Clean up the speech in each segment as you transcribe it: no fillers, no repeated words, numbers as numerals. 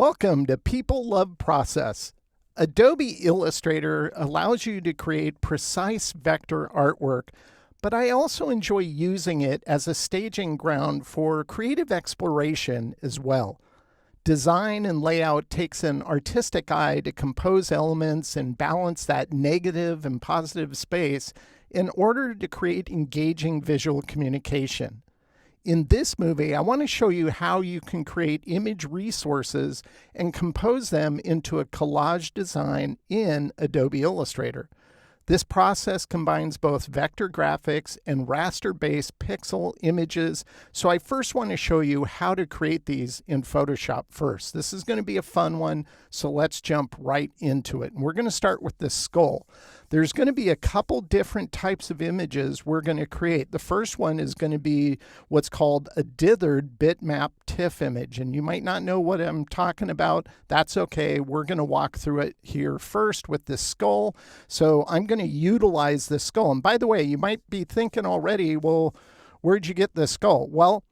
Welcome to People Love Process. Adobe Illustrator allows you to create precise vector artwork, but I also enjoy using it as a staging ground for creative exploration as well. Design and layout takes an artistic eye to compose elements and balance that negative and positive space in order to create engaging visual communication. In this movie, I want to show you how you can create image resources and compose them into a collage design in Adobe Illustrator. This process combines both vector graphics and raster-based pixel images. So I first want to show you how to create these in Photoshop first. This is going to be a fun one, so let's jump right into it. And we're going to start with the skull. There's going to be a couple different types of images we're going to create. The first one is going to be what's called a dithered bitmap TIFF image. And you might not know what I'm talking about. That's okay. We're going to walk through it here first with the skull. So I'm going to utilize the skull. And by the way, you might be thinking already, well, where'd you get the skull? Well,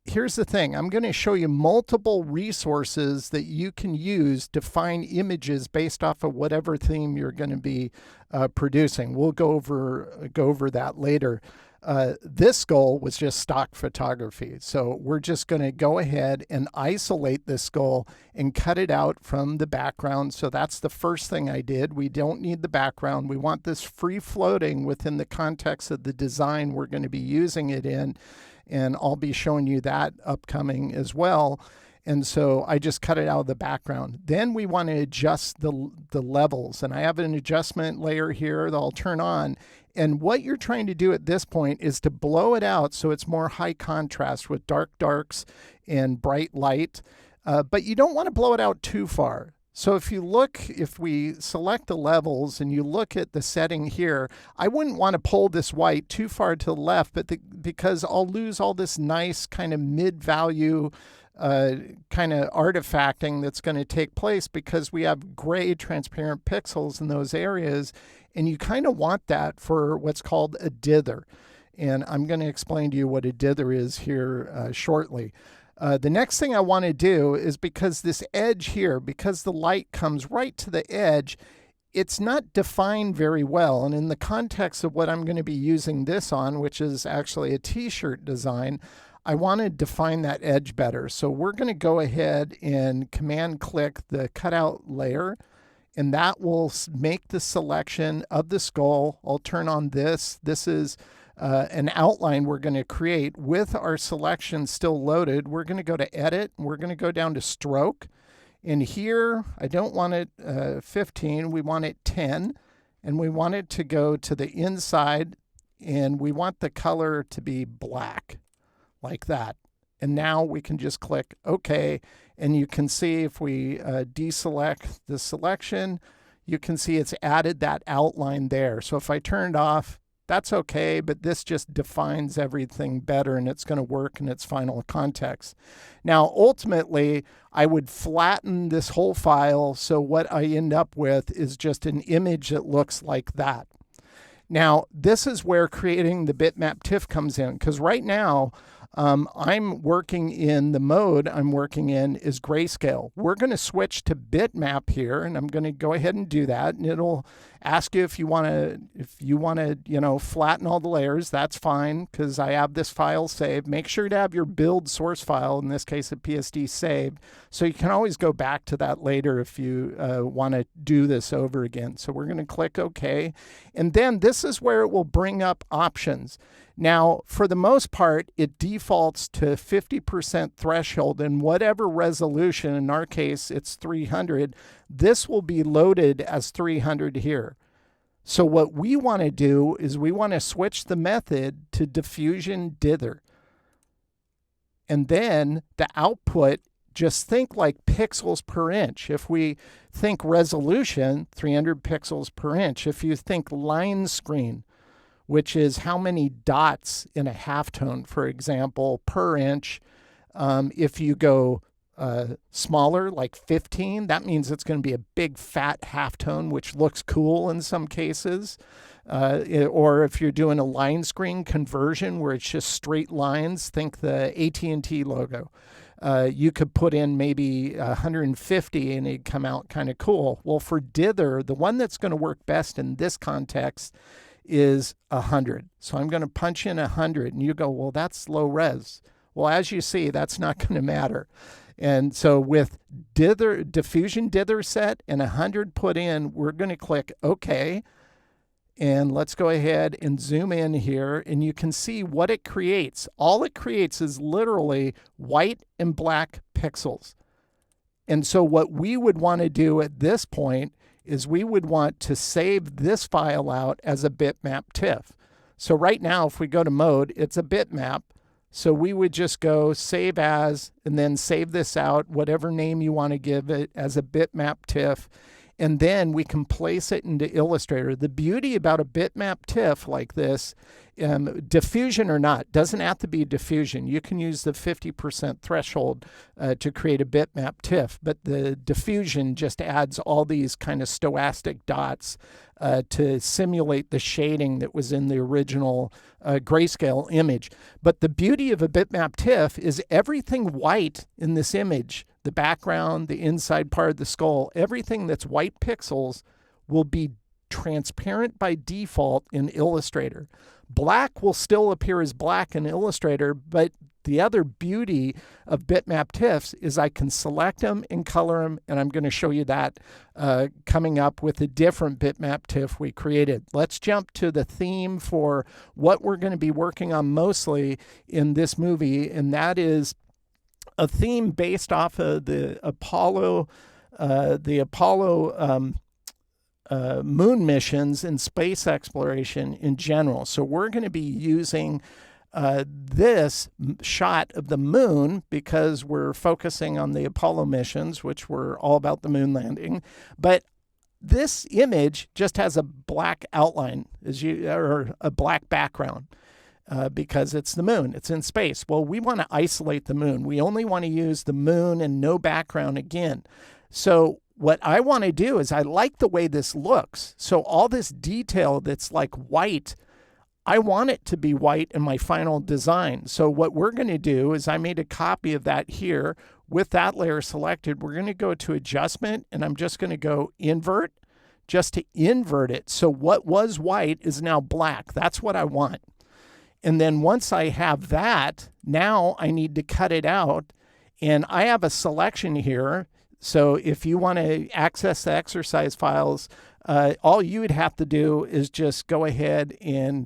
here's the thing. I'm going to show you multiple resources that you can use to find images based off of whatever theme you're going to be producing. We'll go over that later. This skull was just stock photography. So we're just going to go ahead and isolate this skull and cut it out from the background. So that's the first thing I did. We don't need the background. We want this free floating within the context of the design we're going to be using it in. And I'll be showing you that upcoming as well. And so I just cut it out of the background. Then we want to adjust the levels. And I have an adjustment layer here that I'll turn on. And what you're trying to do at this point is to blow it out so it's more high contrast with dark darks and bright light. But you don't want to blow it out too far. So if we select the levels and you look at the setting here, I wouldn't want to pull this white too far to the left, because I'll lose all this nice kind of mid-value kind of artifacting that's going to take place because we have gray transparent pixels in those areas, and you kind of want that for what's called a dither. And I'm going to explain to you what a dither is here shortly. The next thing I want to do is, because this edge here, because the light comes right to the edge, it's not defined very well. And in the context of what I'm going to be using this on, which is actually a t-shirt design, I want to define that edge better. So we're going to go ahead and command click the cutout layer, and that will make the selection of the skull. I'll turn on this. This is an outline we're going to create with our selection still loaded. We're going to go to edit, and we're going to go down to stroke. And here, I don't want it 15, we want it 10. And we want it to go to the inside, and we want the color to be black, like that. And now we can just click OK. And you can see if we deselect the selection, you can see it's added that outline there. So if I turn it off, that's okay, but this just defines everything better, and it's going to work in its final context. Now, ultimately, I would flatten this whole file, so what I end up with is just an image that looks like that. Now, this is where creating the bitmap TIFF comes in, because right now, I'm working in the mode I'm working in is grayscale. We're going to switch to bitmap here, and I'm going to go ahead and do that. And it'll ask you if you want to, flatten all the layers. That's fine, because I have this file saved. Make sure to have your build source file, in this case a PSD, saved, so you can always go back to that later if you want to do this over again. So we're going to click OK, and then this is where it will bring up options. Now, for the most part, it defaults to 50% threshold, and whatever resolution, in our case, it's 300, this will be loaded as 300 here. So what we want to do is we want to switch the method to diffusion dither. And then the output, just think like pixels per inch. If we think resolution, 300 pixels per inch. If you think line screen, which is how many dots in a halftone, for example, per inch. If you go smaller, like 15, that means it's going to be a big fat halftone, which looks cool in some cases. Or if you're doing a line screen conversion where it's just straight lines, think the AT&T logo. you could put in maybe 150 and it'd come out kind of cool. Well, for dither, the one that's going to work best in this context is 100. So I'm going to punch in 100, and you go, well, that's low res. Well, as you see, that's not going to matter. And so with diffusion dither set and 100 put in, we're going to click OK. And let's go ahead and zoom in here, and you can see what it creates. All it creates is literally white and black pixels. And so what we would want to do at this point is we would want to save this file out as a bitmap TIFF. So right now, if we go to mode, it's a bitmap. So we would just go save as, and then save this out, whatever name you want to give it, as a bitmap TIFF. And then we can place it into Illustrator. The beauty about a bitmap TIFF like this, diffusion or not, doesn't have to be diffusion. You can use the 50% threshold to create a bitmap TIFF, but the diffusion just adds all these kind of stochastic dots to simulate the shading that was in the original grayscale image. But the beauty of a bitmap TIFF is everything white in this image, the background, the inside part of the skull, everything that's white pixels will be transparent by default in Illustrator. Black will still appear as black in Illustrator, but the other beauty of bitmap TIFFs is I can select them and color them, and I'm going to show you that coming up with a different bitmap TIFF we created. Let's jump to the theme for what we're going to be working on mostly in this movie, and that is a theme based off of the Apollo moon missions and space exploration in general. So we're going to be using this shot of the moon because we're focusing on the Apollo missions, which were all about the moon landing. But this image just has a black outline, or a black background. Because it's the moon, it's in space. Well, we want to isolate the moon. We only want to use the moon and no background again. So what I want to do is I like the way this looks. So all this detail that's like white, I want it to be white in my final design. So what we're going to do is I made a copy of that here with that layer selected. We're going to go to adjustment, and I'm just going to go invert just to invert it. So what was white is now black. That's what I want. And then once I have that, now I need to cut it out. And I have a selection here. So if you want to access the exercise files, all you would have to do is just go ahead and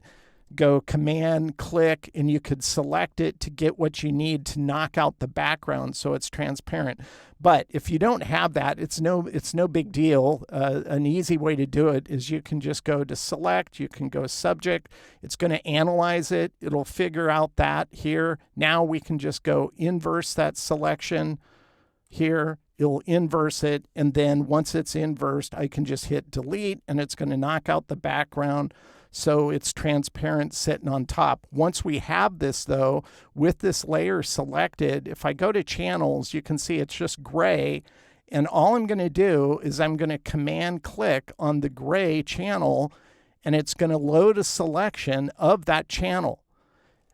go Command, click, and you could select it to get what you need to knock out the background so it's transparent. But if you don't have that, it's no big deal. An easy way to do it is you can just go to select, you can go subject, it's going to analyze it, it'll figure out that here. Now we can just go inverse that selection here, it'll inverse it, and then once it's inversed, I can just hit delete, and it's going to knock out the background. So it's transparent sitting on top. Once we have this though, with this layer selected, if I go to channels, you can see it's just gray. And all I'm going to do is I'm going to Command click on the gray channel, and it's going to load a selection of that channel.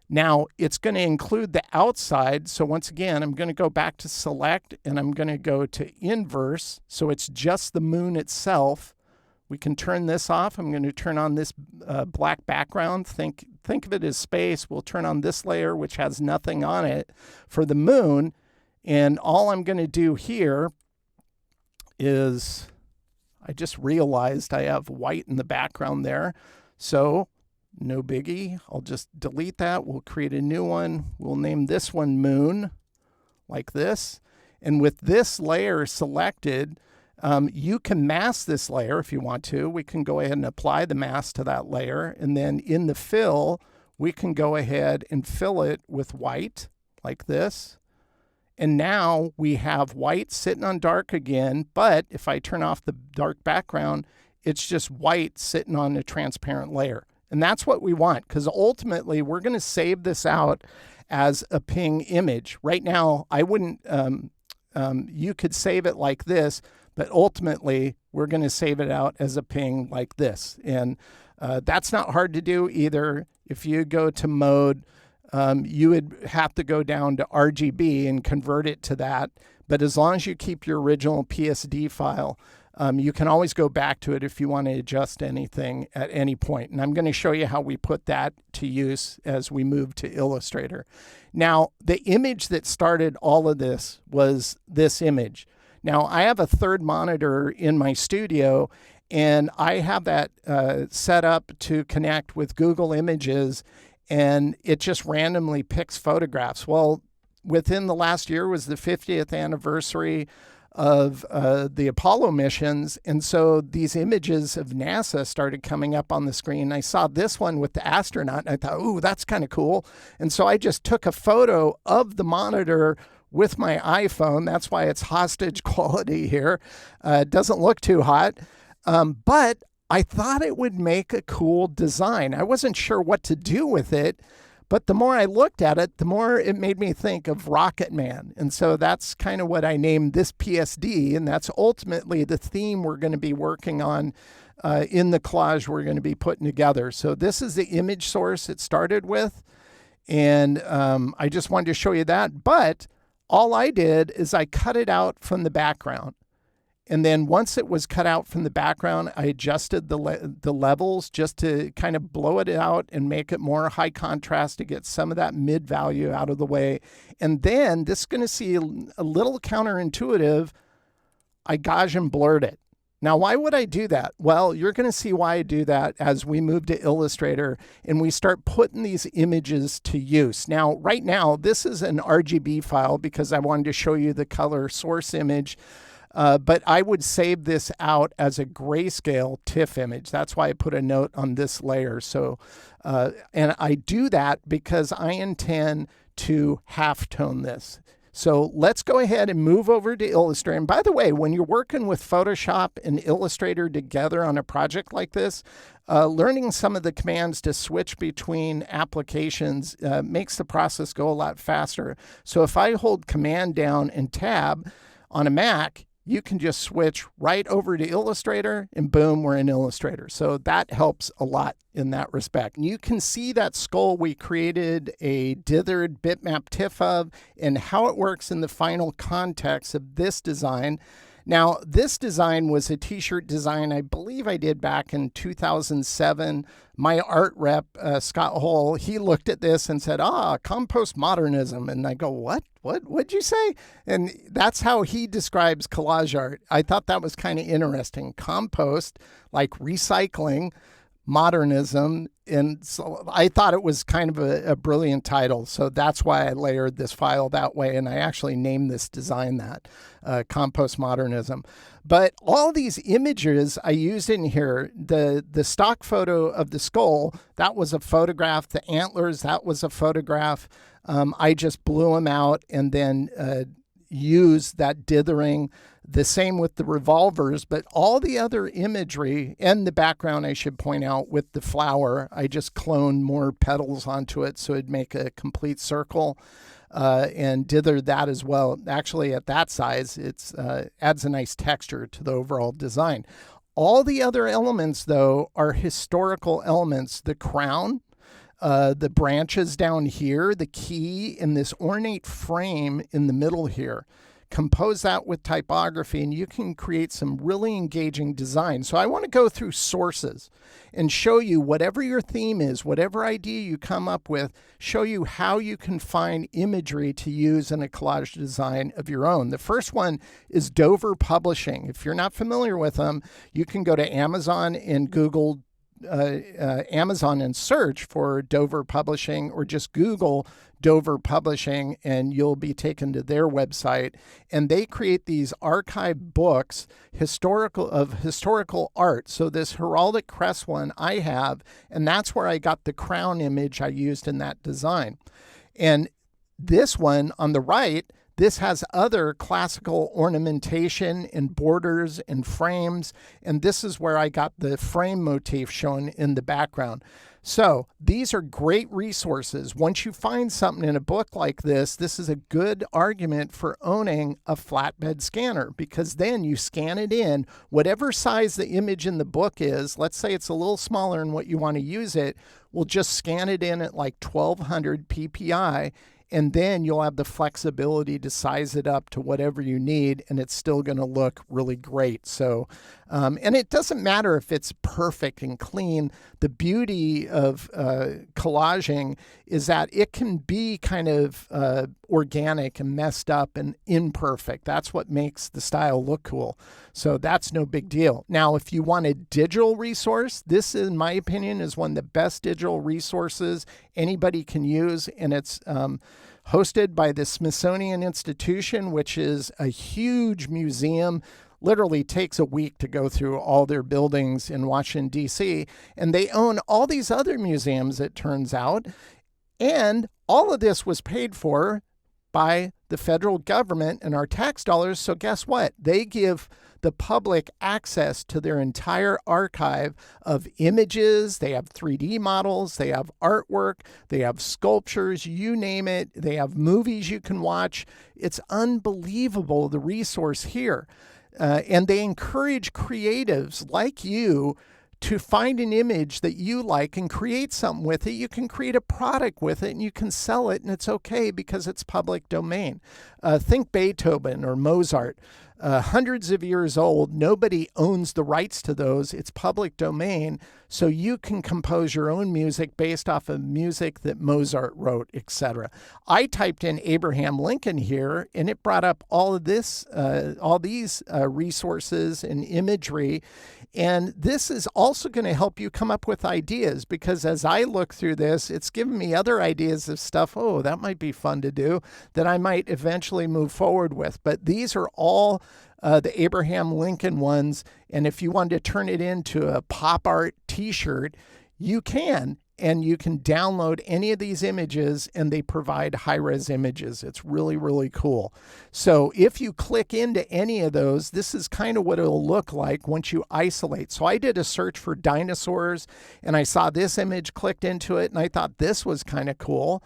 Now it's going to include the outside. So once again, I'm going to go back to select, and I'm going to go to inverse. So it's just the moon itself. We can turn this off. I'm going to turn on this black background. Think of it as space. We'll turn on this layer, which has nothing on it, for the moon. And all I'm going to do here is, I just realized I have white in the background there. So no biggie. I'll just delete that. We'll create a new one. We'll name this one Moon, like this. And with this layer selected, you can mask this layer if you want to. We can go ahead and apply the mask to that layer. And then in the fill, we can go ahead and fill it with white like this. And now we have white sitting on dark again. But if I turn off the dark background, it's just white sitting on a transparent layer. And that's what we want, because ultimately we're going to save this out as a ping image. Right now, I wouldn't, you could save it like this, but ultimately, we're going to save it out as a ping like this. And that's not hard to do either. If you go to mode, you would have to go down to RGB and convert it to that. But as long as you keep your original PSD file, you can always go back to it if you want to adjust anything at any point. And I'm going to show you how we put that to use as we move to Illustrator. Now, the image that started all of this was this image. Now, I have a third monitor in my studio, and I have that set up to connect with Google Images, and it just randomly picks photographs. Well, within the last year was the 50th anniversary of the Apollo missions, and so these images of NASA started coming up on the screen. I saw this one with the astronaut, and I thought, ooh, that's kind of cool. And so I just took a photo of the monitor with my iPhone. That's why it's hostage quality here. It doesn't look too hot, but I thought it would make a cool design. I wasn't sure what to do with it, but the more I looked at it, the more it made me think of Rocket Man. And so that's kind of what I named this PSD, and that's ultimately the theme we're going to be working on in the collage we're going to be putting together. So this is the image source it started with, and I just wanted to show you that. But all I did is I cut it out from the background. And then once it was cut out from the background, I adjusted the levels just to kind of blow it out and make it more high contrast to get some of that mid value out of the way. And then this is going to see a little counterintuitive. I Gaussian blurred it. Now, why would I do that? Well, you're going to see why I do that as we move to Illustrator and we start putting these images to use. Now, right now, this is an RGB file because I wanted to show you the color source image. But I would save this out as a grayscale TIFF image. That's why I put a note on this layer. So, and I do that because I intend to halftone this. So let's go ahead and move over to Illustrator. And by the way, when you're working with Photoshop and Illustrator together on a project like this, learning some of the commands to switch between applications makes the process go a lot faster. So if I hold Command down and Tab on a Mac, you can just switch right over to Illustrator and boom, we're in Illustrator. So that helps a lot in that respect. And you can see that skull we created a dithered bitmap TIFF of and how it works in the final context of this design. Now, this design was a t-shirt design I believe I did back in 2007. My art rep, Scott Hull, he looked at this and said, compost modernism. And I go, what'd you say? And that's how he describes collage art. I thought that was kind of interesting. Compost, like recycling, modernism. And so I thought it was kind of a brilliant title. So that's why I layered this file that way. And I actually named this design that, Compost Modernism. But all these images I used in here, the stock photo of the skull, that was a photograph. The antlers, that was a photograph. I just blew them out and then used that dithering. The same with the revolvers, but all the other imagery and the background, I should point out, with the flower, I just cloned more petals onto it so it'd make a complete circle and dithered that as well. Actually, at that size, it adds a nice texture to the overall design. All the other elements, though, are historical elements. The crown, the branches down here, the key, and this ornate frame in the middle here. Compose that with typography and you can create some really engaging design. So I want to go through sources and show you whatever your theme is, whatever idea you come up with, show you how you can find imagery to use in a collage design of your own. The first one is Dover Publishing. If you're not familiar with them, you can go to Amazon and Google Amazon and search for Dover Publishing, or just Google Dover Publishing and you'll be taken to their website. And they create these archive books historical art. So this heraldic crest one I have, and that's where I got the crown image I used in that design. And this one on the right, This has other classical ornamentation and borders and frames, and this is where I got the frame motif shown in the background. So these are great resources. Once you find something in a book like this is a good argument for owning a flatbed scanner, because then you scan it in, whatever size the image in the book is. Let's say it's a little smaller than what you want to use it. We'll just scan it in at like 1200 ppi, and then you'll have the flexibility to size it up to whatever you need, and it's still going to look really great. So, and it doesn't matter if it's perfect and clean. The beauty of collaging is that it can be kind of organic and messed up and imperfect. That's what makes the style look cool. So that's no big deal. Now, if you want a digital resource, this, in my opinion, is one of the best digital resources anybody can use, and it's hosted by the Smithsonian Institution, which is a huge museum. Literally takes a week to go through all their buildings in Washington, D.C., and they own all these other museums, it turns out. And all of this was paid for by the federal government and our tax dollars. So guess what? They give the public access to their entire archive of images. They have 3D models, they have artwork, they have sculptures, you name it. They have movies you can watch. It's unbelievable, the resource here. And they encourage creatives like you to find an image that you like and create something with it. You can create a product with it and you can sell it, and it's okay because it's public domain. Think Beethoven or Mozart. Hundreds of years old, nobody owns the rights to those. It's public domain, so you can compose your own music based off of music that Mozart wrote, etc. I typed in Abraham Lincoln here, and it brought up all of this, all these resources and imagery. And this is also going to help you come up with ideas, because as I look through this, it's given me other ideas of stuff, oh, that might be fun to do, that I might eventually move forward with. But these are all the Abraham Lincoln ones. And if you wanted to turn it into a pop art t-shirt, you can. And you can download any of these images, and they provide high-res images. It's really, really cool. So if you click into any of those, this is kind of what it'll look like once you isolate. So I did a search for dinosaurs, and I saw this image, clicked into it, and I thought this was kind of cool.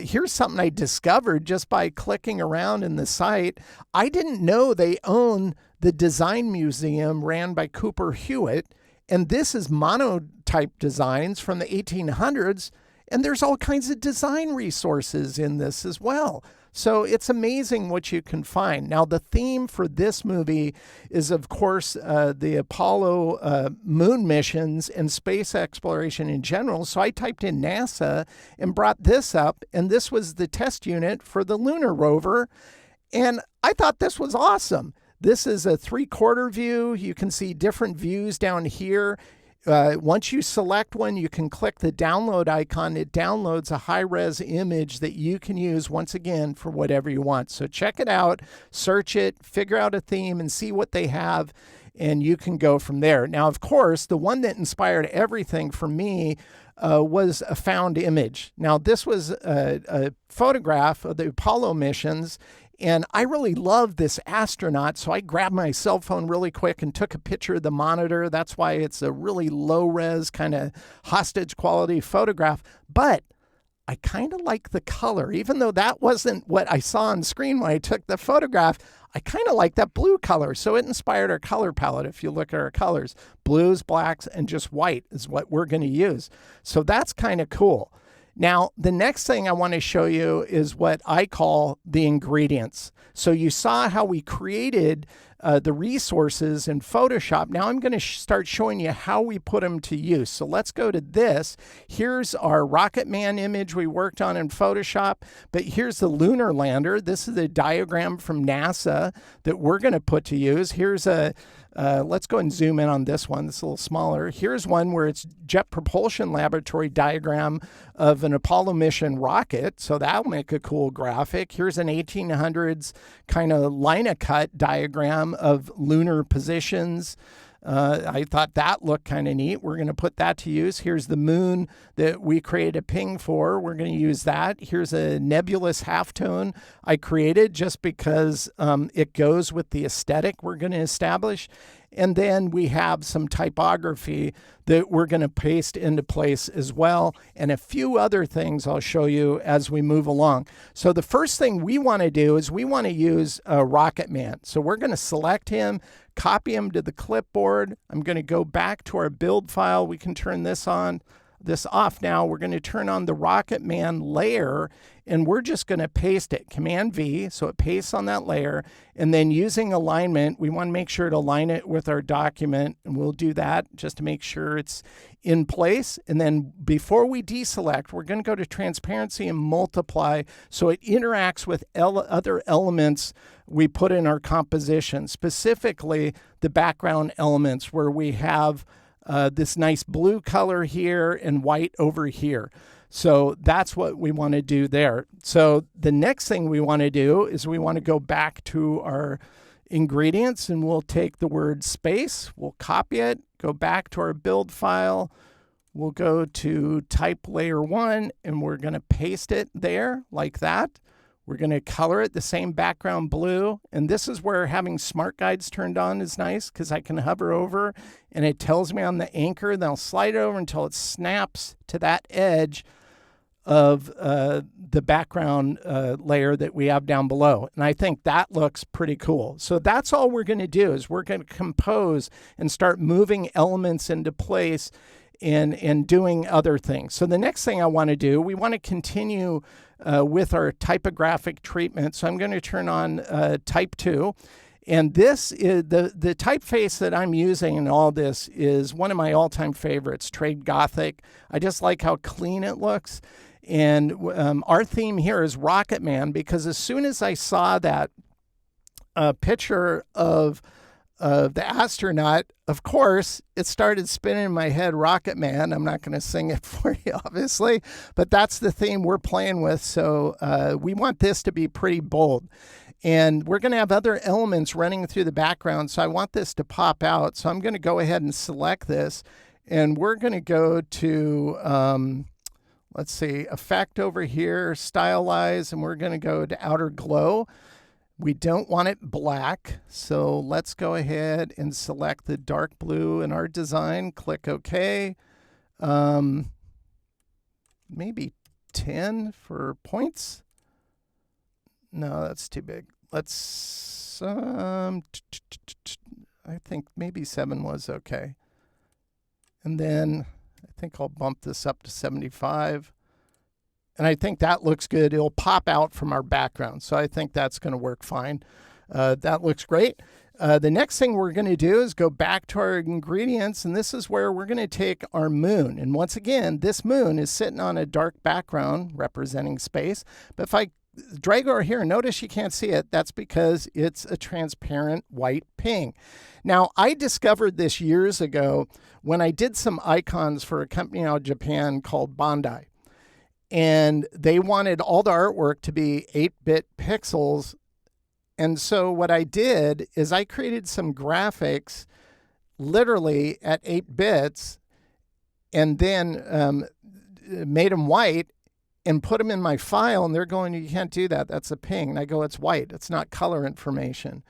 Here's something I discovered just by clicking around in the site. I didn't know they own the Design Museum ran by Cooper Hewitt. And this is monotype designs from the 1800s, and there's all kinds of design resources in this as well. So it's amazing what you can find. Now, the theme for this movie is, of course, the Apollo moon missions and space exploration in general. So I typed in NASA and brought this up, and this was the test unit for the lunar rover. And I thought this was awesome. This is a 3/4 view. You can see different views down here. Once you select one, you can click the download icon. It downloads a high-res image that you can use, once again, for whatever you want. So check it out, search it, figure out a theme, and see what they have, and you can go from there. Now, of course, the one that inspired everything for me was a found image. Now, this was a photograph of the Apollo missions, and I really love this astronaut, so I grabbed my cell phone really quick and took a picture of the monitor. That's why it's a really low-res, kind of hostage quality photograph. But I kind of like the color. Even though that wasn't what I saw on screen when I took the photograph, I kind of like that blue color. So it inspired our color palette. If you look at our colors, blues, blacks, and just white is what we're going to use. So that's kind of cool. Now, the next thing I want to show you is what I call the ingredients. So you saw how we created the resources in Photoshop. Now I'm going to start showing you how we put them to use. So let's go to this. Here's our Rocket Man image we worked on in Photoshop, but here's the lunar lander. This is a diagram from NASA that we're going to put to use. Here's a let's go and zoom in on this one. It's a little smaller. Here's one where it's Jet Propulsion Laboratory diagram of an Apollo mission rocket. So that'll make a cool graphic. Here's an 1800s kind of line-of-cut diagram of lunar positions. I thought that looked kind of neat. We're going to put that to use. Here's the moon that we created a ping for. We're going to use that. Here's a nebulous halftone I created just because it goes with the aesthetic we're going to establish. And then we have some typography that we're going to paste into place as well, and a few other things I'll show you as we move along. So the first thing we want to do is we want to use Rocket Man. So we're going to select him, copy him to the clipboard. I'm going to go back to our build file. We can turn this off now. We're going to turn on the Rocket Man layer, and we're just going to paste it. Command V, so it pastes on that layer. And then using alignment, we want to make sure to align it with our document, and we'll do that just to make sure it's in place. And then before we deselect, we're going to go to transparency and multiply so it interacts with other elements we put in our composition, specifically the background elements where we have this nice blue color here and white over here. So that's what we want to do there. So the next thing we want to do is we want to go back to our ingredients, and we'll take the word space, we'll copy it, go back to our build file, we'll go to type layer 1, and we're going to paste it there like that. We're going to color it the same background blue. And this is where having smart guides turned on is nice, because I can hover over and it tells me on the anchor. Then I'll slide it over until it snaps to that edge of the background layer that we have down below. And I think that looks pretty cool. So that's all we're going to do is we're going to compose and start moving elements into place and doing other things. So the next thing I want to do, we want to continue with our typographic treatment. So I'm going to turn on type 2. And this is the typeface that I'm using in all this is one of my all-time favorites, Trade Gothic. I just like how clean it looks. And our theme here is Rocket Man, because as soon as I saw that picture of the astronaut, of course, it started spinning in my head, Rocket Man. I'm not going to sing it for you, obviously, but that's the theme we're playing with. So we want this to be pretty bold. And we're going to have other elements running through the background, so I want this to pop out. So I'm going to go ahead and select this, and we're going to go to, let's see, Effect over here, Stylize, and we're going to go to Outer Glow. We don't want it black, so let's go ahead and select the dark blue in our design. Click OK. Maybe 10 for points. No, that's too big. Let's, I think maybe 7 was okay. And then I think I'll bump this up to 75. And I think that looks good. It'll pop out from our background. So I think that's going to work fine. That looks great. The next thing we're going to do is go back to our ingredients. And this is where we're going to take our moon. And once again, this moon is sitting on a dark background representing space. But if I drag over here, notice you can't see it. That's because it's a transparent white ping. Now, I discovered this years ago when I did some icons for a company out of Japan called Bandai. And they wanted all the artwork to be 8-bit pixels. And so what I did is I created some graphics literally at 8 bits and then made them white and put them in my file, and they're going, you can't do that. That's a ping. And I go, it's white. It's not color information.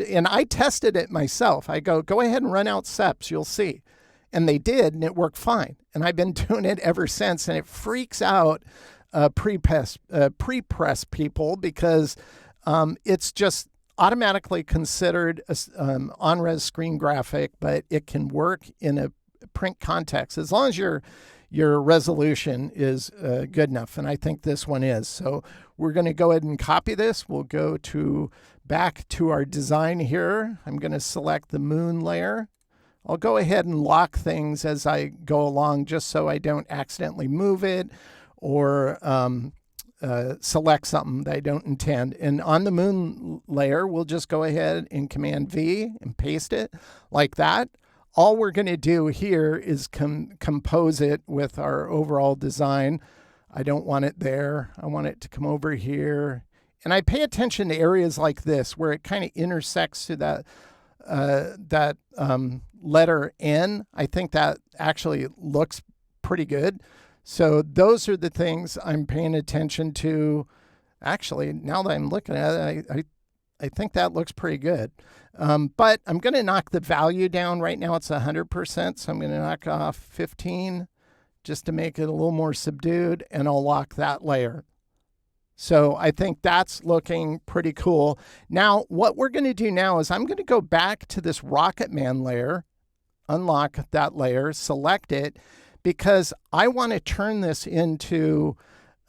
And I tested it myself. I go ahead and run out SEPs. You'll see. And they did, and it worked fine. And I've been doing it ever since, and it freaks out pre-press people because it's just automatically considered an on-res screen graphic, but it can work in a print context as long as your resolution is good enough, and I think this one is. So we're going to go ahead and copy this. We'll go back to our design here. I'm going to select the moon layer. I'll go ahead and lock things as I go along just so I don't accidentally move it or select something that I don't intend. And on the moon layer, we'll just go ahead and Command V and paste it like that. All we're going to do here is compose it with our overall design. I don't want it there. I want it to come over here. And I pay attention to areas like this where it kind of intersects to that letter N. I think that actually looks pretty good. So those are the things I'm paying attention to. Actually, now that I'm looking at it, I think that looks pretty good. But I'm going to knock the value down. Right now it's 100%, so I'm going to knock off 15 just to make it a little more subdued, and I'll lock that layer. So I think that's looking pretty cool. Now, what we're going to do now is I'm going to go back to this Rocket Man layer, unlock that layer, select it, because I want to turn this into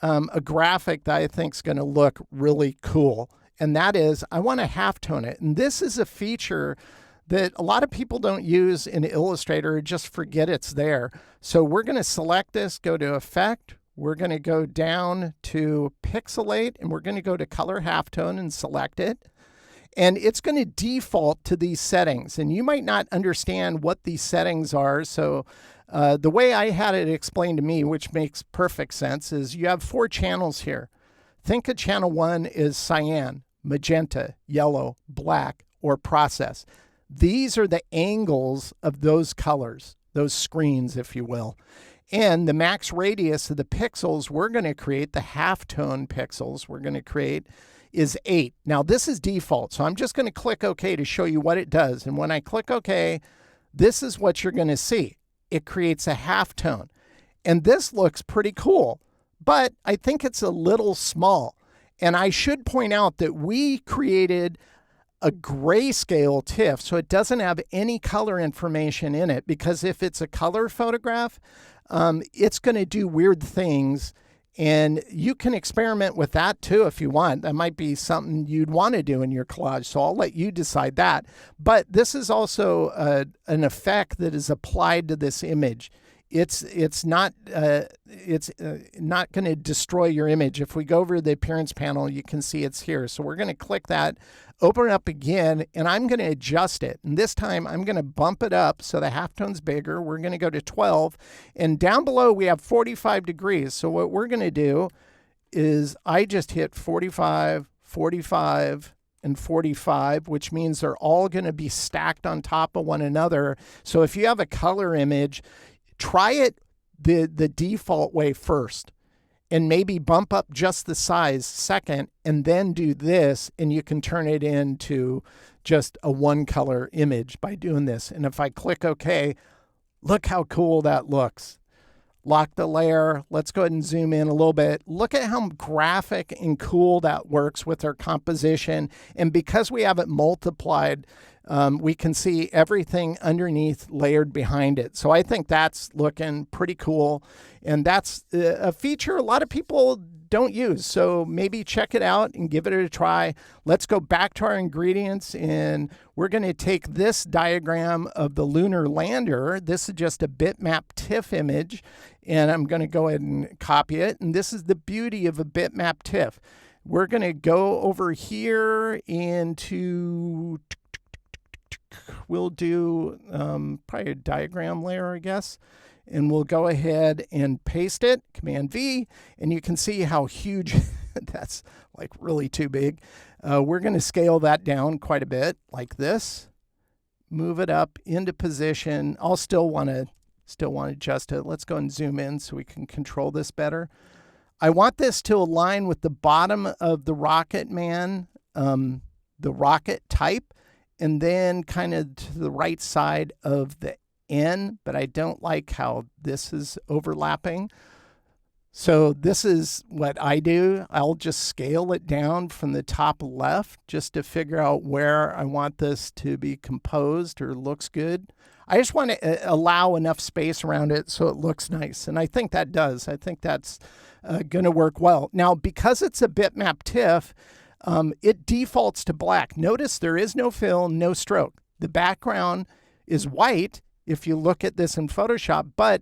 a graphic that I think is going to look really cool. And that is, I want to halftone it. And this is a feature that a lot of people don't use in Illustrator, just forget it's there. So we're going to select this, go to Effect. We're going to go down to Pixelate, and we're going to go to Color Halftone and select it. And it's going to default to these settings. And you might not understand what these settings are. So the way I had it explained to me, which makes perfect sense, is you have 4 channels here. Think of channel 1 is cyan, magenta, yellow, black, or process. These are the angles of those colors, those screens, if you will. And the max radius of the pixels we're going to create, the halftone pixels we're going to create, is 8. Now, this is default, so I'm just going to click OK to show you what it does. And when I click OK, this is what you're going to see. It creates a halftone. And this looks pretty cool, but I think it's a little small. And I should point out that we created a grayscale TIFF, so it doesn't have any color information in it, because if it's a color photograph, it's going to do weird things. And you can experiment with that too if you want. That might be something you'd want to do in your collage, so I'll let you decide that. But this is also an effect that is applied to this image. It's not going to destroy your image. If we go over to the appearance panel, you can see it's here. So we're going to click that, open it up again, and I'm going to adjust it. And this time I'm going to bump it up so the halftone's bigger. We're going to go to 12. And down below we have 45 degrees. So what we're going to do is I just hit 45, 45, and 45, which means they're all going to be stacked on top of one another. So if you have a color image, try it the default way first, and maybe bump up just the size second, and then do this, and you can turn it into just a one color image by doing this. And if I click OK, look how cool that looks. Lock the layer. Let's go ahead and zoom in a little bit. Look at how graphic and cool that works with our composition. And because we have it multiplied, we can see everything underneath layered behind it. So I think that's looking pretty cool. And that's a feature a lot of people don't use. So maybe check it out and give it a try. Let's go back to our ingredients, and we're going to take this diagram of the lunar lander. This is just a bitmap TIFF image, and I'm going to go ahead and copy it. And this is the beauty of a bitmap TIFF. We're going to go over here into, we'll do probably a diagram layer, I guess. And we'll go ahead and paste it, Command V, and you can see how huge, that's like really too big. We're going to scale that down quite a bit, like this. Move it up into position. I'll still want to adjust it. Let's go and zoom in so we can control this better. I want this to align with the bottom of the Rocket Man, the rocket type, and then kind of to the right side of the N, but I don't like how this is overlapping. So this is what I do. I'll just scale it down from the top left just to figure out where I want this to be composed or looks good. I just want to allow enough space around it so it looks nice. And I think that does. I think that's going to work well. Now, because it's a bitmap TIFF, it defaults to black. Notice there is no fill, no stroke. The background is white if you look at this in Photoshop, but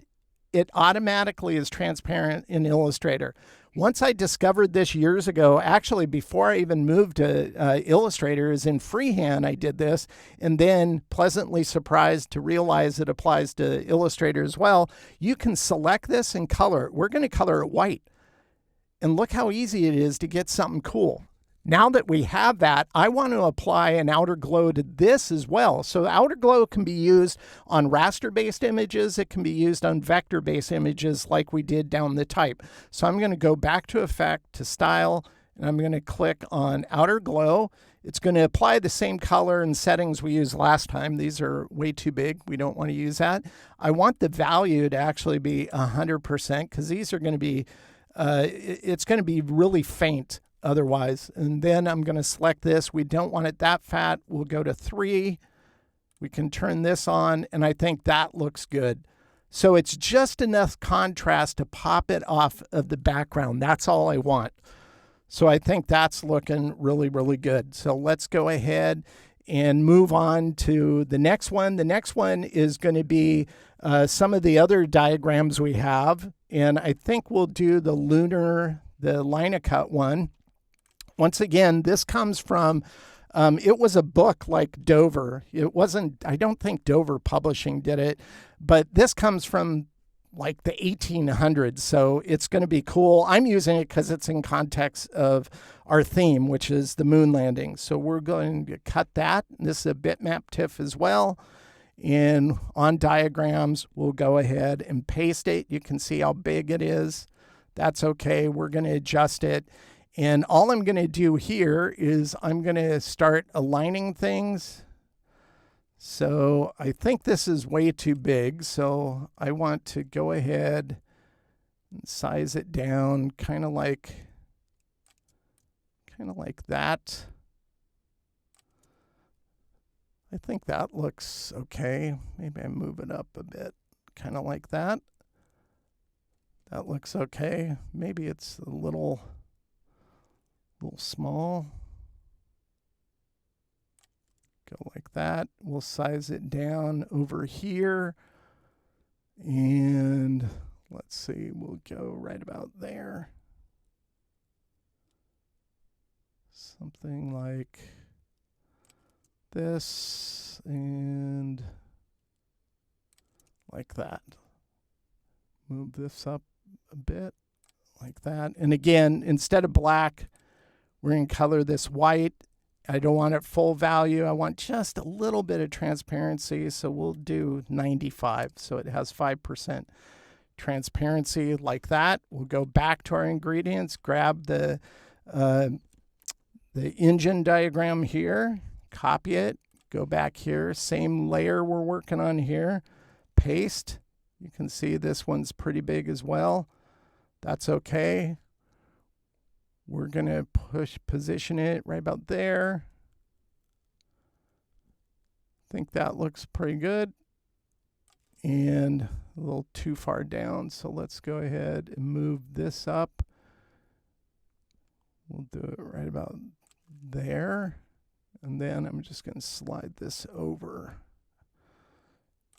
it automatically is transparent in Illustrator. Once I discovered this years ago, actually before I even moved to Illustrator, is in freehand I did this, and then pleasantly surprised to realize it applies to Illustrator as well. You can select this and color it. We're going to color it white. And look how easy it is to get something cool. Now that we have that, I want to apply an outer glow to this as well. So the outer glow can be used on raster-based images. It can be used on vector-based images like we did down the type. So I'm going to go back to Effect, to Style, and I'm going to click on Outer Glow. It's going to apply the same color and settings we used last time. These are way too big. We don't want to use that. I want the value to actually be 100% because these are going to be, it's going to be really faint otherwise. And then I'm going to select this. We don't want it that fat. We'll go to 3. We can turn this on, and I think that looks good. So it's just enough contrast to pop it off of the background. That's all I want. So I think that's looking really, really good. So let's go ahead and move on to the next one. The next one is going to be some of the other diagrams we have. And I think we'll do the lunar, the line of cut one. Once again, this comes from, it was a book like Dover. It wasn't, I don't think Dover Publishing did it, but this comes from like the 1800s. So it's going to be cool. I'm using it because it's in context of our theme, which is the moon landing. So we're going to cut that. This is a bitmap TIFF as well. And on diagrams, we'll go ahead and paste it. You can see how big it is. That's okay. We're going to adjust it. And all I'm going to do here is I'm going to start aligning things. So I think this is way too big. So I want to go ahead and size it down kind of like that. I think that looks okay. Maybe I move it up a bit, kind of like that. That looks okay. Maybe it's a little small. Go like that. We'll size it down over here. And let's see, we'll go right about there. Something like this and like that. Move this up a bit like that. And again, instead of black, we're going to color this white. I don't want it full value. I want just a little bit of transparency. So we'll do 95. So it has 5% transparency like that. We'll go back to our ingredients, grab the engine diagram here, copy it, go back here, same layer we're working on here, paste. You can see this one's pretty big as well. That's okay. We're going to position it right about there. I think that looks pretty good. And a little too far down. So let's go ahead and move this up. We'll do it right about there. And then I'm just going to slide this over.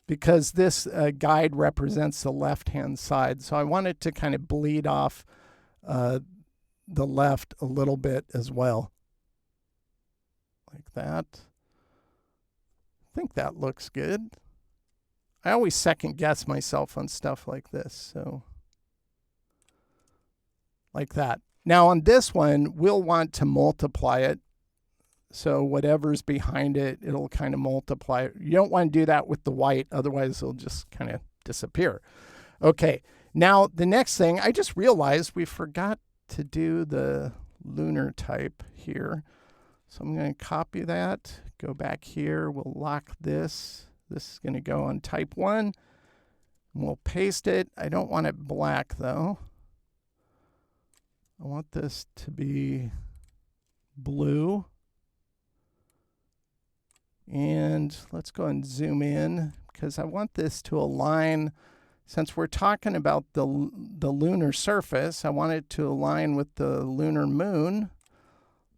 Because this guide represents the left-hand side. So I want it to kind of bleed off the left a little bit as well. Like that. I think that looks good. I always second guess myself on stuff like this. So like that. Now on this one, we'll want to multiply it. So whatever's behind it, it'll kind of multiply. You don't want to do that with the white, otherwise it'll just kind of disappear. Okay, now the next thing, I just realized we forgot to do the lunar type here. So I'm going to copy that, go back here, we'll lock this. This is going to go on type 1. And we'll paste it. I don't want it black though. I want this to be blue. And let's go and zoom in because I want this to align. Since we're talking about the lunar surface, I want it to align with the lunar moon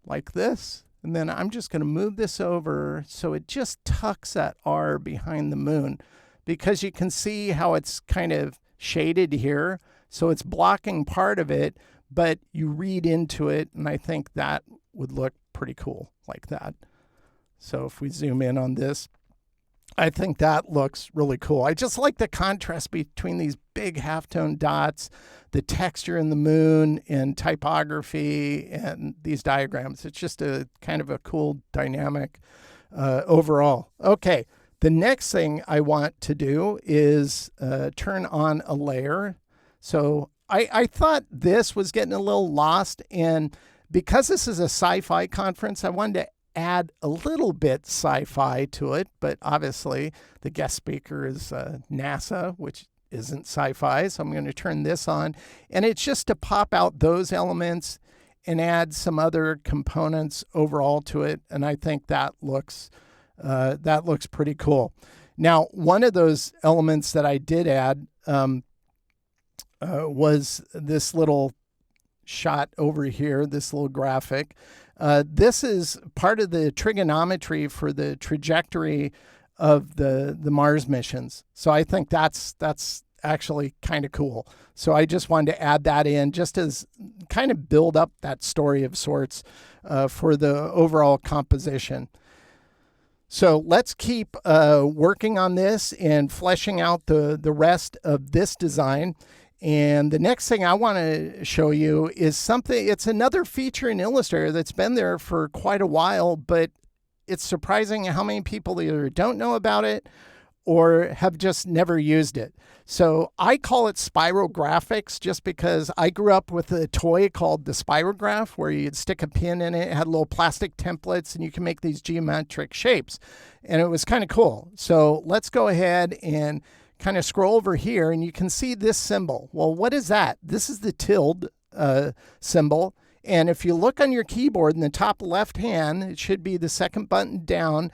like this. And then I'm just going to move this over so it just tucks that R behind the moon because you can see how it's kind of shaded here. So it's blocking part of it, but you read into it. And I think that would look pretty cool like that. So if we zoom in on this, I think that looks really cool. I just like the contrast between these big halftone dots, the texture in the moon, and typography, and these diagrams. It's just a kind of a cool dynamic overall. Okay, the next thing I want to do is turn on a layer. So I thought this was getting a little lost, and because this is a sci-fi conference, I wanted to add a little bit sci-fi to it, but obviously the guest speaker is NASA, which isn't sci-fi, so I'm going to turn this on, and it's just to pop out those elements and add some other components overall to it, and I think that looks pretty cool. Now, one of those elements that I did add was this little shot over here, this little graphic. This is part of the trigonometry for the trajectory of the Mars missions. So I think that's actually kind of cool. So I just wanted to add that in just as kind of build up that story of sorts for the overall composition. So let's keep working on this and fleshing out the rest of this design. And the next thing I want to show you is something, it's another feature in Illustrator that's been there for quite a while, but it's surprising how many people either don't know about it or have just never used it. So I call it Spirographics just because I grew up with a toy called the Spirograph where you'd stick a pin in it, it had little plastic templates, and you can make these geometric shapes. And it was kind of cool. So let's go ahead and kind of scroll over here and you can see this symbol. Well, what is that? This is the tilde symbol. And if you look on your keyboard in the top left hand, it should be the second button down.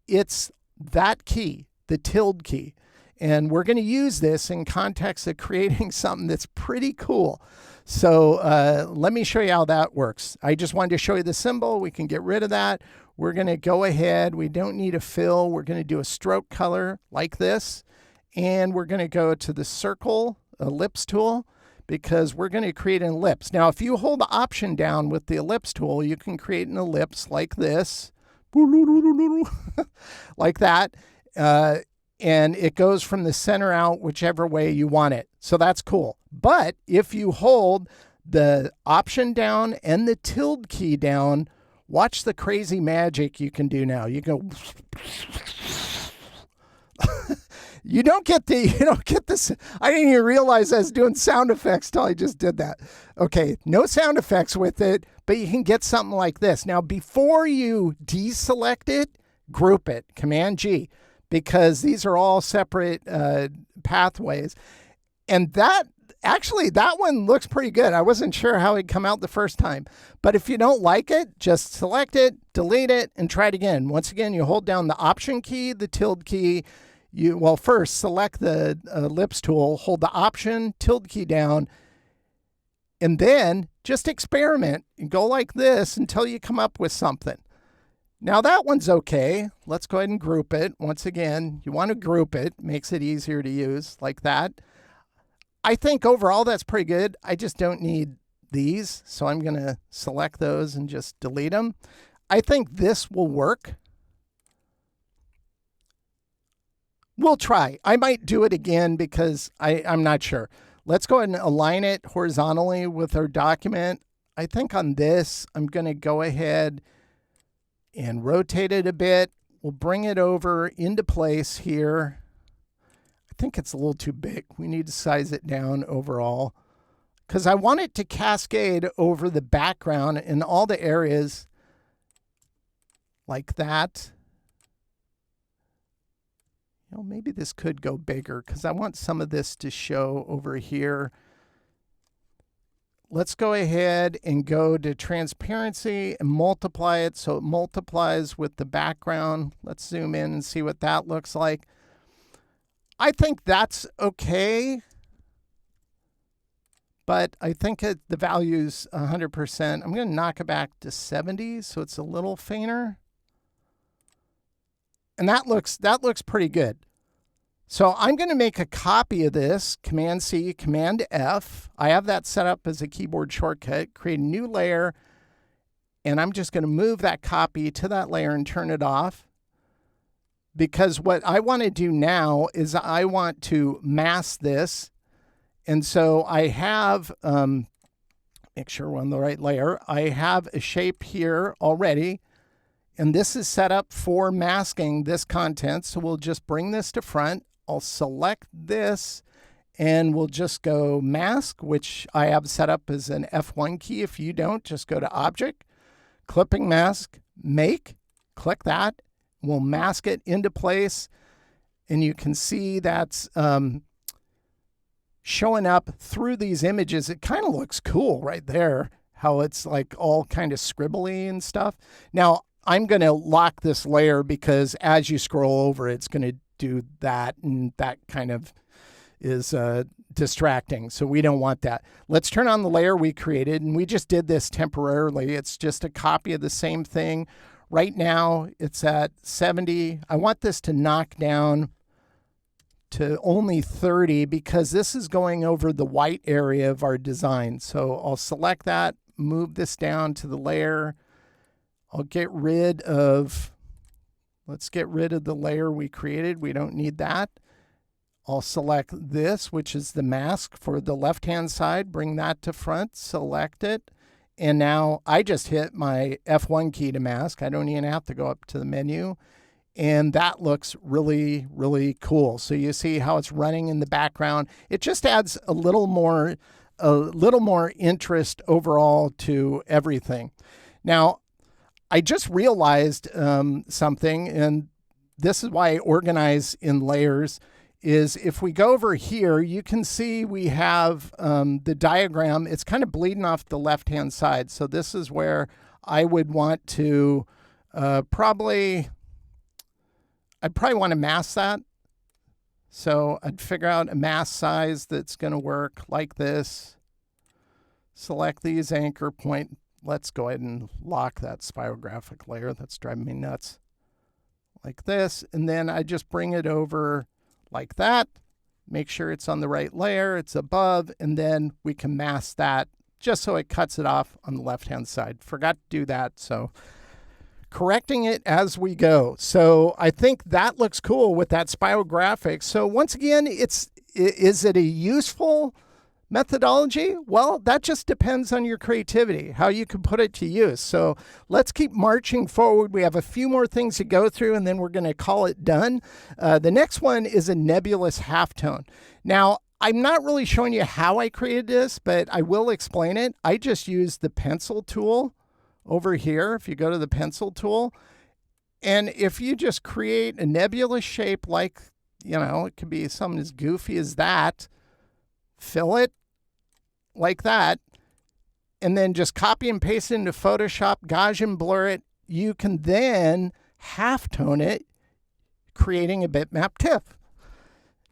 It's that key, the tilde key. And we're going to use this in context of creating something that's pretty cool. So let me show you how that works. I just wanted to show you the symbol. We can get rid of that. We're going to go ahead. We don't need a fill. We're going to do a stroke color like this. And we're going to go to the circle ellipse tool because we're going to create an ellipse. Now, if you hold the option down with the ellipse tool, you can create an ellipse like this, like that. And it goes from the center out whichever way you want it. So that's cool. But if you hold the option down and the tilde key down, watch the crazy magic you can do now. You go... You don't get this. I didn't even realize I was doing sound effects till I just did that. Okay, no sound effects with it, but you can get something like this. Now, before you deselect it, group it, Command G, because these are all separate pathways. And that one looks pretty good. I wasn't sure how it'd come out the first time. But if you don't like it, just select it, delete it, and try it again. Once again, you hold down the Option key, the tilde key. First select the ellipse tool, hold the Option, tilde key down, and then just experiment and go like this until you come up with something. Now that one's okay. Let's go ahead and group it. Once again, you want to group it, makes it easier to use like that. I think overall that's pretty good. I just don't need these, so I'm going to select those and just delete them. I think this will work. We'll try. I might do it again because I'm not sure. Let's go ahead and align it horizontally with our document. I think on this, I'm going to go ahead and rotate it a bit. We'll bring it over into place here. I think it's a little too big. We need to size it down overall because I want it to cascade over the background in all the areas like that. Maybe this could go bigger because I want some of this to show over here. Let's go ahead and go to transparency and multiply it so it multiplies with the background. Let's zoom in and see what that looks like. I think that's okay, but I think the value's 100%. I'm going to knock it back to 70 so it's a little fainter. And that looks pretty good. So I'm going to make a copy of this, Command C, Command F. I have that set up as a keyboard shortcut, create a new layer, and I'm just going to move that copy to that layer and turn it off. because what I want to do now is I want to mask this. And so I have, make sure we're on the right layer. I have a shape here already, and this is set up for masking this content. So we'll just bring this to front. I'll select this, and we'll just go mask, which I have set up as an F1 key. If you don't, just go to Object, Clipping Mask, Make, click that. We'll mask it into place, and you can see that's showing up through these images. It kind of looks cool right there, how it's like all kind of scribbly and stuff. Now, I'm going to lock this layer because as you scroll over, it's going to do that, and that kind of is distracting. So we don't want that. Let's turn on the layer we created, and we just did this temporarily. It's just a copy of the same thing. Right now, it's at 70. I want this to knock down to only 30 because this is going over the white area of our design. So I'll select that, move this down to the layer. I'll get rid of, let's get rid of the layer we created. We don't need that. I'll select this, which is the mask for the left-hand side, bring that to front, select it. And now I just hit my F1 key to mask. I don't even have to go up to the menu. And that looks really, really cool. So you see how it's running in the background. It just adds a little more interest overall to everything. Now, I just realized something, and this is why I organize in layers, is if we go over here, you can see we have the diagram. It's kind of bleeding off the left-hand side. So this is where I would want to I'd probably want to mask that. So I'd figure out a mask size that's going to work like this. Select these anchor point. Let's go ahead and lock that Spirographic layer. That's driving me nuts. Like this. And then I just bring it over like that, make sure it's on the right layer, it's above, and then we can mask that just so it cuts it off on the left-hand side. Forgot to do that, so correcting it as we go. So I think that looks cool with that Spirographic. So once again, is it a useful methodology? Well, that just depends on your creativity, how you can put it to use. So let's keep marching forward. We have a few more things to go through, and then we're going to call it done. The next one is a nebulous halftone. Now, I'm not really showing you how I created this, but I will explain it. I just used the pencil tool over here. If you go to the pencil tool, and if you just create a nebulous shape like, it could be something as goofy as that, fill it like that, and then just copy and paste it into Photoshop, Gaussian blur it. You can then halftone it, creating a bitmap TIFF.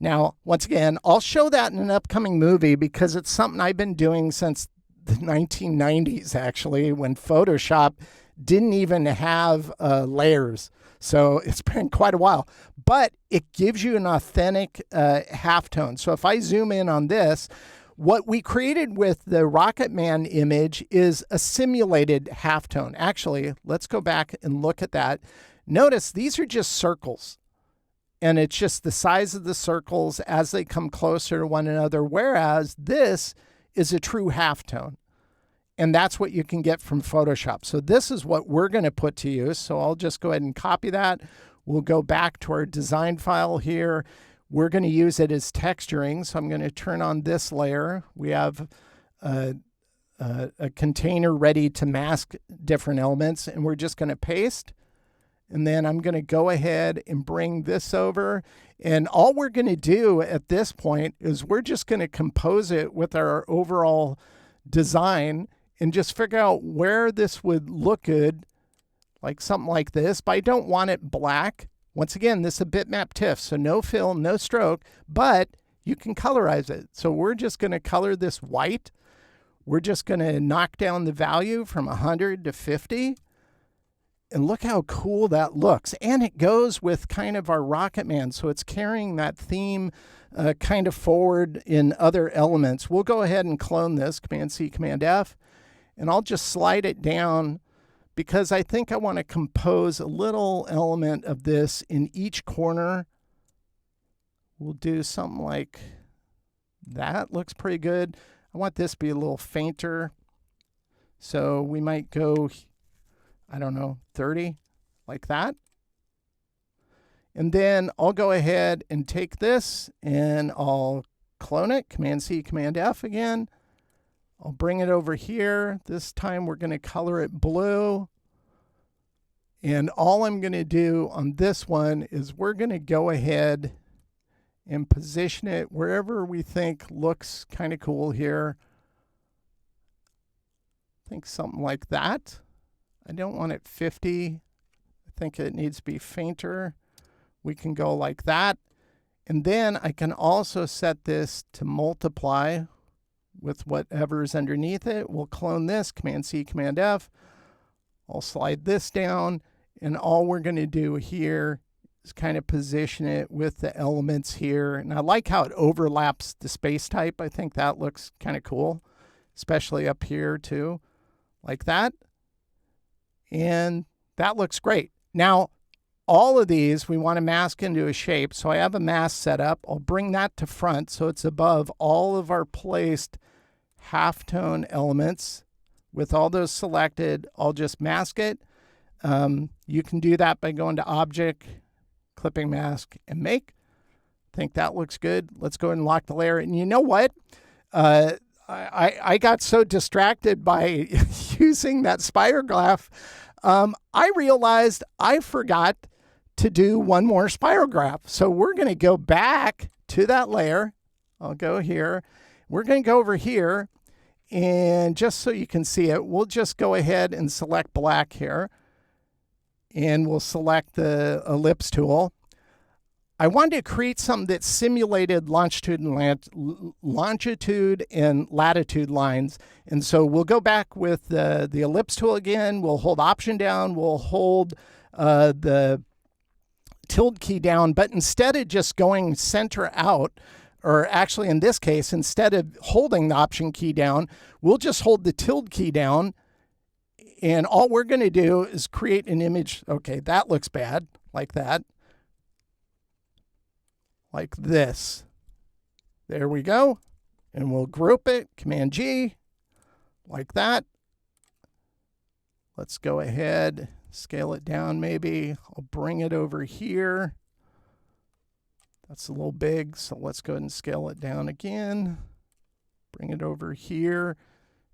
Now, once again, I'll show that in an upcoming movie because it's something I've been doing since the 1990s, actually, when Photoshop didn't even have layers. So it's been quite a while. But it gives you an authentic halftone. So if I zoom in on this, what we created with the Rocket Man image is a simulated halftone. Actually, let's go back and look at that. Notice these are just circles. And it's just the size of the circles as they come closer to one another, whereas this is a true halftone. And that's what you can get from Photoshop. So this is what we're going to put to use. So I'll just go ahead and copy that. We'll go back to our design file here. We're going to use it as texturing. So I'm going to turn on this layer. We have a container ready to mask different elements, and we're just going to paste. And then I'm going to go ahead and bring this over. And all we're going to do at this point is we're just going to compose it with our overall design and just figure out where this would look good, like something like this. But I don't want it black. Once again, this is a bitmap TIFF, so no fill, no stroke, but you can colorize it. So we're just going to color this white. We're just going to knock down the value from 100 to 50. And look how cool that looks. And it goes with kind of our Rocket Man. So it's carrying that theme kind of forward in other elements. We'll go ahead and clone this, Command-C, Command-F. And I'll just slide it down because I think I want to compose a little element of this in each corner. We'll do something like that. Looks pretty good. I want this to be a little fainter. So we might go, I don't know, 30, like that. And then I'll go ahead and take this and I'll clone it, Command-C, Command-F again. I'll bring it over here. This time we're going to color it blue. And all I'm going to do on this one is we're going to go ahead and position it wherever we think looks kind of cool here. I think something like that. I don't want it 50. I think it needs to be fainter. We can go like that. And then I can also set this to multiply with whatever's underneath it. We'll clone this, Command-C, Command-F. I'll slide this down, and all we're going to do here is kind of position it with the elements here. And I like how it overlaps the space type. I think that looks kind of cool, especially up here too, like that. And that looks great. Now, all of these we want to mask into a shape. So I have a mask set up. I'll bring that to front so it's above all of our placed halftone elements. With all those selected, I'll just mask it. You can do that by going to Object, Clipping Mask, and Make. I think that looks good. Let's go ahead and lock the layer. And you know what? I got so distracted by using that spirograph, I realized I forgot to do one more spirograph. So we're going to go back to that layer. I'll go here. We're going to go over here. And just so you can see it, we'll just go ahead and select black here. And we'll select the ellipse tool. I wanted to create something that simulated longitude and latitude lines. And so we'll go back with the ellipse tool again. We'll hold Option down. We'll hold the Tilde key down. But instead of just going center out, or actually in this case, instead of holding the Option key down, we'll just hold the Tilde key down. And all we're going to do is create an image. Okay, that looks bad, like that. Like this. There we go. And we'll group it, Command-G, like that. Let's go ahead, scale it down maybe. I'll bring it over here. That's a little big, so let's go ahead and scale it down again. Bring it over here.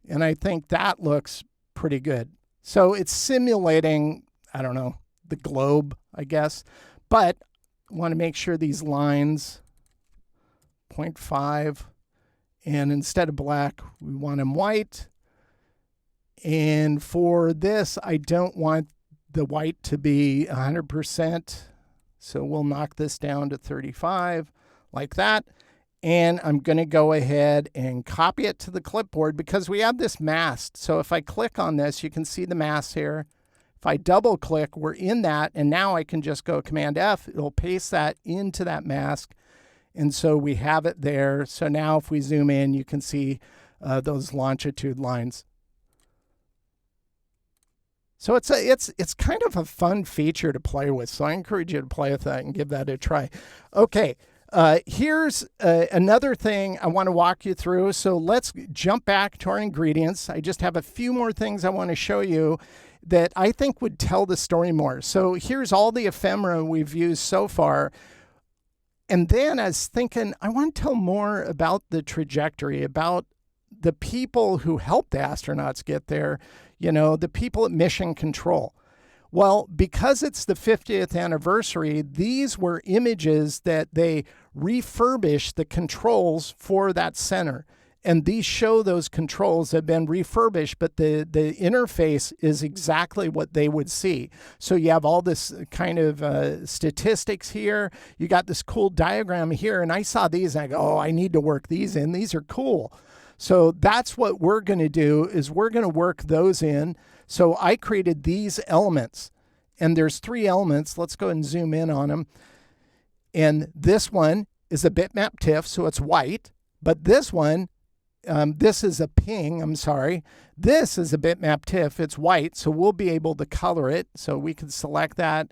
And I think that looks pretty good. So it's simulating, I don't know, the globe, I guess. But I want to make sure these lines, 0.5, and instead of black, we want them white. And for this, I don't want the white to be 100%. So we'll knock this down to 35, like that. And I'm going to go ahead and copy it to the clipboard because we have this masked. So if I click on this, you can see the mask here. If I double click, we're in that. And now I can just go Command-F. It'll paste that into that mask. And so we have it there. So now if we zoom in, you can see those longitude lines. So it's kind of a fun feature to play with. So I encourage you to play with that and give that a try. Okay, here's another thing I want to walk you through. So let's jump back to our ingredients. I just have a few more things I want to show you that I think would tell the story more. So here's all the ephemera we've used so far. And then I was thinking, I want to tell more about the trajectory, about the people who helped the astronauts get there, you know, the people at Mission Control. Well, because it's the 50th anniversary, these were images that they refurbished the controls for that center. And these show those controls have been refurbished, but the interface is exactly what they would see. So you have all this kind of statistics here. You got this cool diagram here. And I saw these and I go, oh, I need to work these in. These are cool. So that's what we're going to do is we're going to work those in. So I created these elements. And there's 3 elements. Let's go and zoom in on them. And this one is a bitmap TIFF, so it's white. But this one this is a ping, I'm sorry. This is a bitmap TIFF. It's white, so we'll be able to color it. So we can select that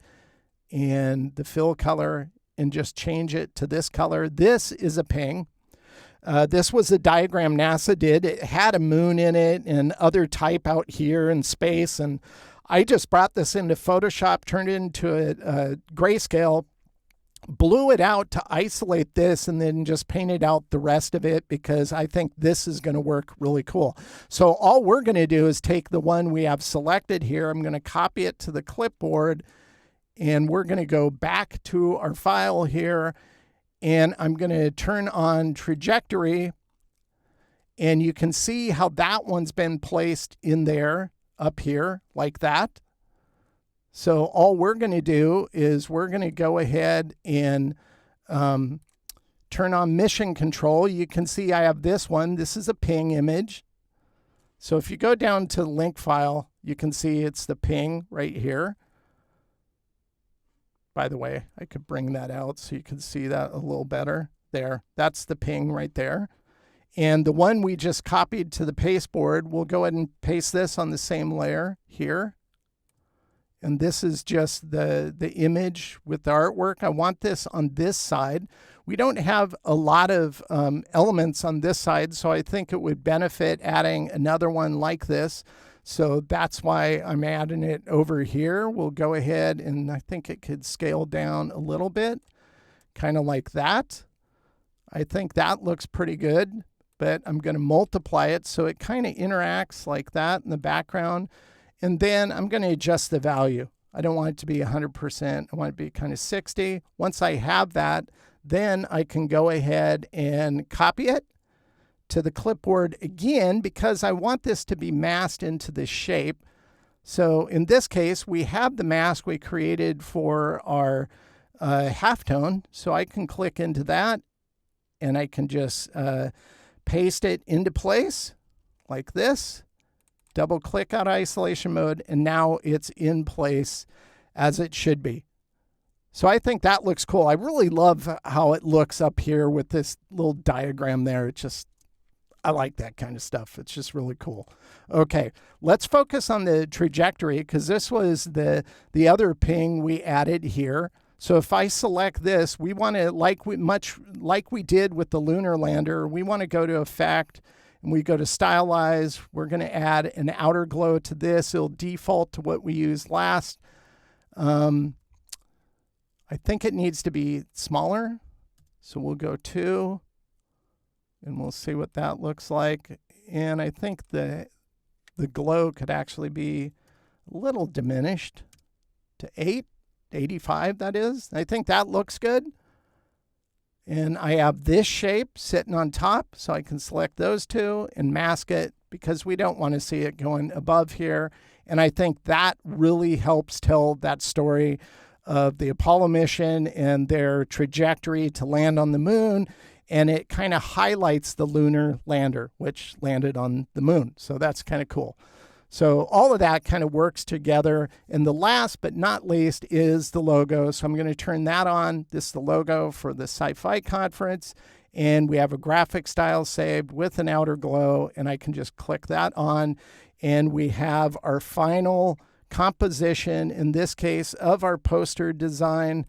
and the fill color and just change it to this color. This is a ping. This was a diagram NASA did. It had a moon in it and other type out here in space. And I just brought this into Photoshop, turned it into a grayscale, blew it out to isolate this, and then just painted out the rest of it because I think this is going to work really cool. So all we're going to do is take the one we have selected here. I'm going to copy it to the clipboard, and we're going to go back to our file here, and I'm going to turn on trajectory, and you can see how that one's been placed in there up here like that. So all we're going to do is we're going to go ahead and turn on mission control. You can see I have this one. This is a ping image. So if you go down to the link file, you can see it's the ping right here. By the way, I could bring that out so you can see that a little better. There, that's the ping right there. And the one we just copied to the pasteboard, we'll go ahead and paste this on the same layer here. And this is just the image with the artwork. I want this on this side. We don't have a lot of elements on this side, so I think it would benefit adding another one like this. So that's why I'm adding it over here. We'll go ahead and I think it could scale down a little bit, kind of like that. I think that looks pretty good, but I'm going to multiply it so it kind of interacts like that in the background. And then I'm going to adjust the value. I don't want it to be 100%. I want it to be kind of 60. Once I have that, then I can go ahead and copy it to the clipboard again because I want this to be masked into this shape. So in this case, we have the mask we created for our halftone. So I can click into that and I can just paste it into place like this. Double click out isolation mode, and now it's in place as it should be. So I think that looks cool. I really love how it looks up here with this little diagram there. It just, I like that kind of stuff. It's just really cool. Okay, let's focus on the trajectory because this was the other ping we added here. So if I select this, we want to, much like we did with the lunar lander, we want to go to Effect, and we go to Stylize. We're going to add an outer glow to this. It'll default to what we used last. I think it needs to be smaller. So we'll go 2, and we'll see what that looks like. And I think the glow could actually be a little diminished to 85, that is. I think that looks good. And I have this shape sitting on top, so I can select those two and mask it because we don't want to see it going above here. And I think that really helps tell that story of the Apollo mission and their trajectory to land on the moon. And it kind of highlights the lunar lander, which landed on the moon. So that's kind of cool. So all of that kind of works together. And the last but not least is the logo. So I'm going to turn that on. This is the logo for the Sci-Fi conference. And we have a graphic style saved with an outer glow. And I can just click that on. And we have our final composition, in this case, of our poster design.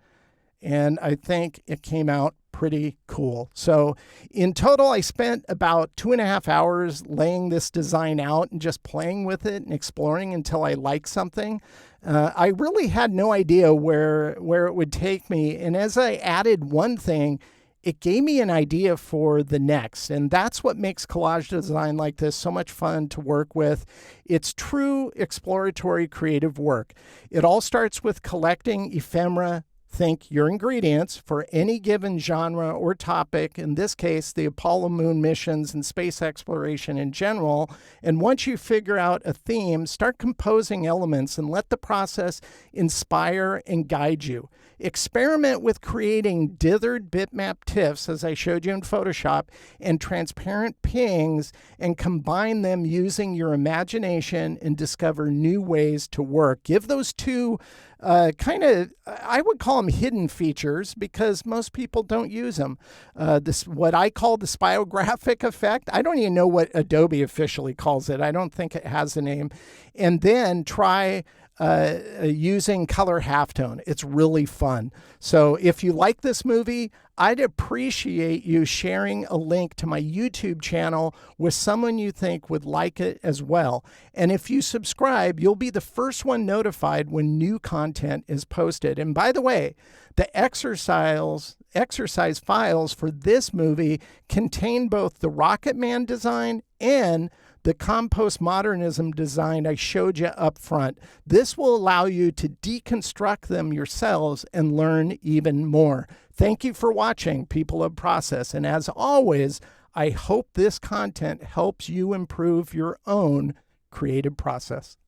And I think it came out pretty cool. So in total, I spent about 2.5 hours laying this design out and just playing with it and exploring until I liked something. I really had no idea where it would take me. And as I added one thing, it gave me an idea for the next. And that's what makes collage design like this so much fun to work with. It's true exploratory creative work. It all starts with collecting ephemera. Think your ingredients for any given genre or topic, in this case, the Apollo moon missions and space exploration in general. And once you figure out a theme, start composing elements and let the process inspire and guide you. Experiment with creating dithered bitmap TIFFs, as I showed you in Photoshop, and transparent pings, and combine them using your imagination and discover new ways to work. Give those two I would call them them hidden features because most people don't use them. This, what I call the Spirographic effect. I don't even know what Adobe officially calls it. I don't think it has a name. And then try using color halftone. It's really fun. So if you like this movie, I'd appreciate you sharing a link to my YouTube channel with someone you think would like it as well. And if you subscribe, you'll be the first one notified when new content is posted. And by the way, the exercise files for this movie contain both the Rocket Man design and the compost modernism design I showed you up front. This will allow you to deconstruct them yourselves and learn even more. Thank you for watching, people of process. And as always, I hope this content helps you improve your own creative process.